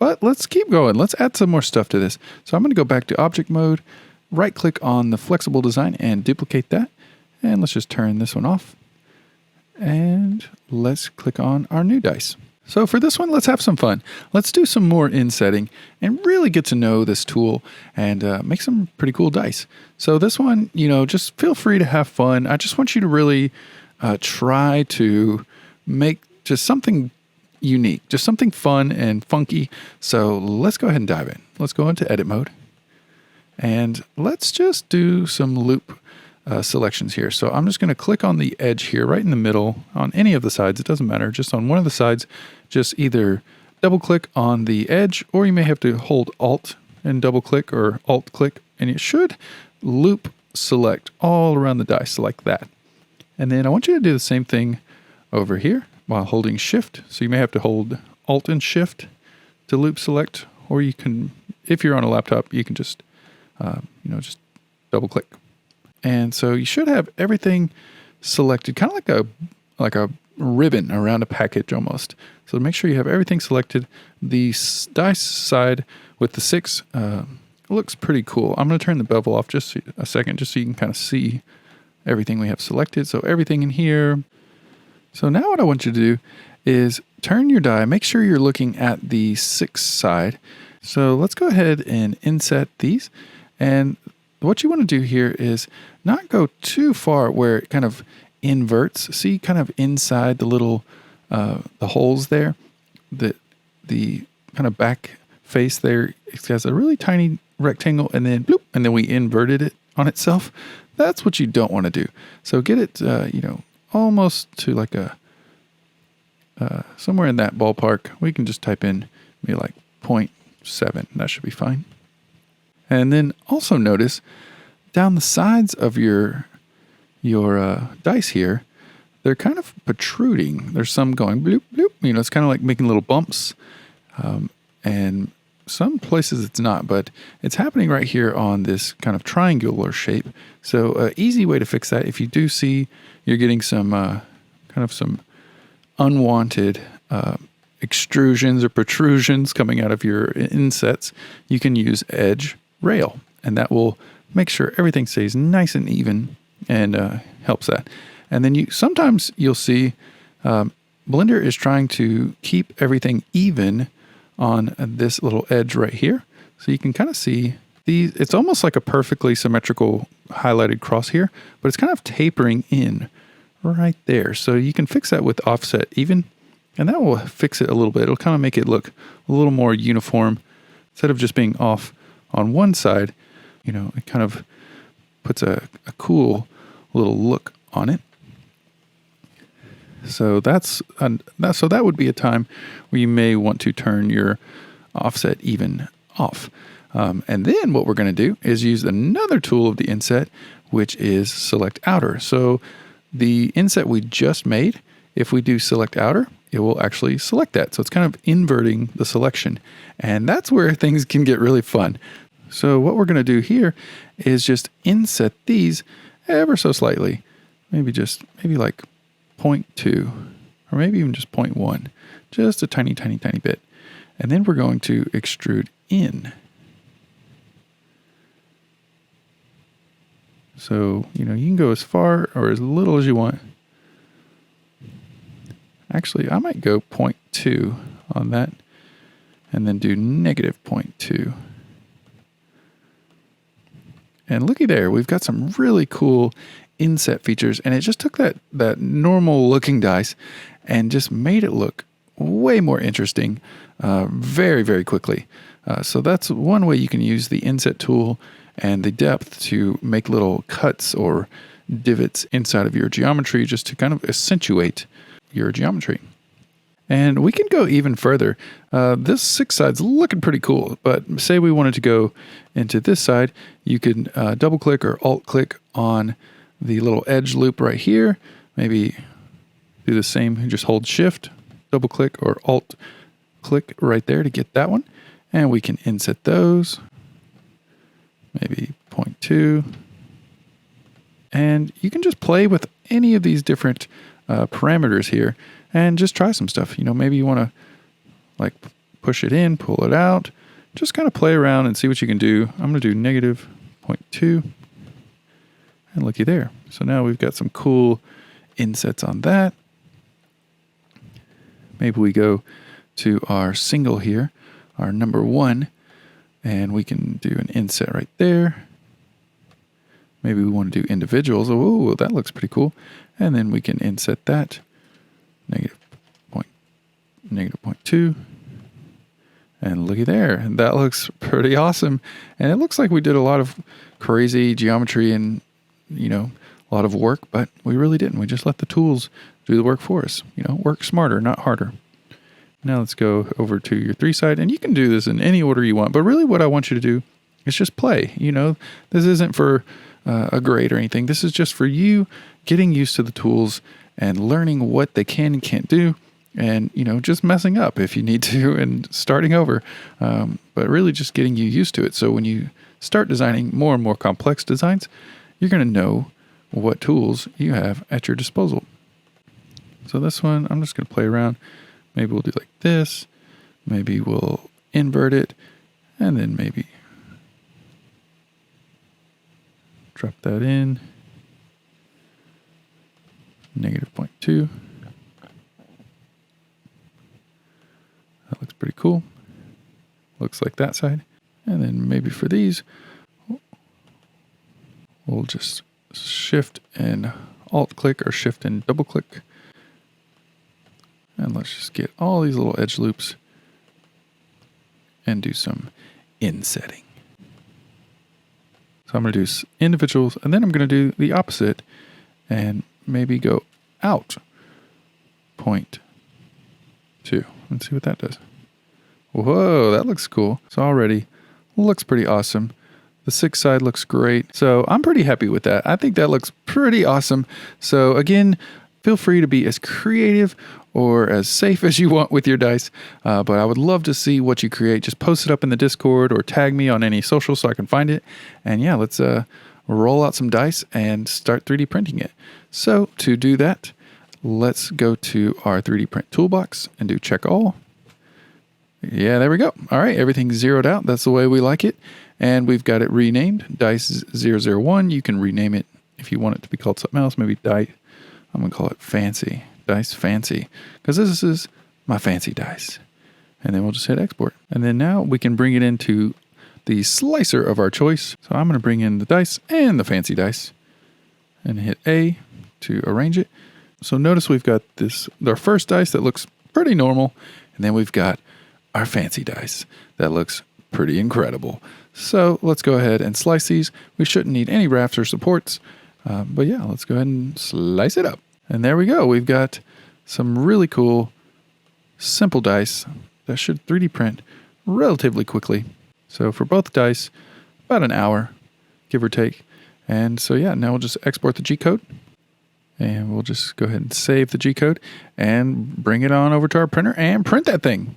But let's keep going. Let's add some more stuff to this. So I'm going to go back to object mode, right click on the flexible design and duplicate that. And let's just turn this one off. And let's click on our new dice. So for this one, let's have some fun. Let's do some more insetting and really get to know this tool and make some pretty cool dice. So this one, just feel free to have fun. I just want you to really try to make just something unique, just something fun and funky. So let's go ahead and dive in. Let's go into edit mode and let's just do some loop selections here. So I'm just going to click on the edge here, right in the middle, on any of the sides. It doesn't matter. Just on one of the sides, just either double click on the edge, or you may have to hold Alt and double click, or Alt click, and it should loop select all around the dice like that. And then I want you to do the same thing over here while holding Shift. So you may have to hold Alt and Shift to loop select, or you can, if you're on a laptop, you can just, just double click. And so you should have everything selected, kind of like a ribbon around a package almost. So make sure you have everything selected. The dice side with the 6 looks pretty cool. I'm going to turn the bevel off just a second, just so you can kind of see everything we have selected. So everything in here. So now what I want you to do is turn your die. Make sure you're looking at the 6 side. So let's go ahead and inset these. And what you want to do here is not go too far where it kind of inverts. See, kind of inside the little the holes there, the kind of back face there, it has a really tiny rectangle, and then bloop, and then we inverted it on itself. That's what you don't want to do. So get it, almost to like a somewhere in that ballpark. We can just type in maybe like 0.7. That should be fine. And then also notice down the sides of your dice here, they're kind of protruding. There's some going bloop, bloop. It's kind of like making little bumps. And some places it's not, but it's happening right here on this kind of triangular shape. So easy way to fix that, if you do see you're getting some some unwanted extrusions or protrusions coming out of your insets, you can use edge rail, and that will make sure everything stays nice and even and helps that. And then sometimes you'll see Blender is trying to keep everything even on this little edge right here. So you can kind of see these, it's almost like a perfectly symmetrical highlighted cross here, but it's kind of tapering in right there. So you can fix that with offset even, and that will fix it a little bit. It'll kind of make it look a little more uniform. Instead of just being off on one side, it kind of puts a cool little look on it. So that would be a time where you may want to turn your offset even off. And then what we're going to do is use another tool of the inset, which is select outer. So the inset we just made, if we do select outer, it will actually select that. So it's kind of inverting the selection. And that's where things can get really fun. So what we're going to do here is just inset these ever so slightly. Maybe like 0.2, or maybe even just 0.1, just a tiny, tiny, tiny bit. And then we're going to extrude in. So, you can go as far or as little as you want. Actually, I might go 0.2 on that and then do negative 0.2. And looky there, we've got some really cool inset features, and it just took that normal looking dice and just made it look way more interesting very, very quickly. So that's one way you can use the inset tool and the depth to make little cuts or divots inside of your geometry just to kind of accentuate your geometry. And we can go even further. This 6 side's looking pretty cool, but say we wanted to go into this side, you can double click or alt click on the little edge loop right here. Maybe do the same, just hold shift, double click or alt click right there to get that one. And we can inset those, maybe 0.2. And you can just play with any of these different parameters here and just try some stuff. Maybe you want to like push it in, pull it out, just kind of play around and see what you can do. I'm going to do negative 0.2, and looky there. So now we've got some cool insets on that. Maybe we go to our single here, our number 1, and we can do an inset right there. Maybe we want to do individuals. Oh, that looks pretty cool. And then we can inset that, negative 0.2. And looky there, and that looks pretty awesome. And it looks like we did a lot of crazy geometry and, a lot of work, but we really didn't. We just let the tools do the work for us. Work smarter, not harder. Now let's go over to your 3 side, and you can do this in any order you want, but really what I want you to do is just play. This isn't for a grade or anything. This is just for you getting used to the tools and learning what they can and can't do, and just messing up if you need to and starting over, but really just getting you used to it. So when you start designing more and more complex designs, you're going to know what tools you have at your disposal. So this one, I'm just going to play around. Maybe we'll do like this. Maybe we'll invert it, and then maybe drop that in. Negative 0.2. That looks pretty cool. Looks like that side. And then maybe for these, we'll just shift and alt click or shift and double click. And let's just get all these little edge loops and do some insetting. So I'm going to do individuals, and then I'm going to do the opposite and maybe go out 0.2. Let's see what that does. Whoa, that looks cool. So already looks pretty awesome. The 6 side looks great. So I'm pretty happy with that. I think that looks pretty awesome. So again, feel free to be as creative or as safe as you want with your dice. But I would love to see what you create. Just post it up in the Discord or tag me on any social so I can find it. And yeah, let's roll out some dice and start 3D printing it. So to do that, let's go to our 3D print toolbox and do check all. Yeah, there we go. All right, everything's zeroed out. That's the way we like it. And we've got it renamed, Dice 001. You can rename it if you want it to be called something else. Maybe I'm going to call it Fancy. Dice Fancy. Because this is my fancy dice. And then we'll just hit export. And then now we can bring it into the slicer of our choice. So I'm going to bring in the dice and the fancy dice. And hit A to arrange it. So notice we've got our first dice that looks pretty normal. And then we've got our fancy dice that looks pretty incredible. So let's go ahead and slice these. We shouldn't need any wraps or supports. But yeah, let's go ahead and slice it up. And there we go. We've got some really cool, simple dice that should 3D print relatively quickly. So for both dice, about an hour, give or take. And so yeah, now we'll just export the G-code. And we'll just go ahead and save the G-code and bring it on over to our printer and print that thing.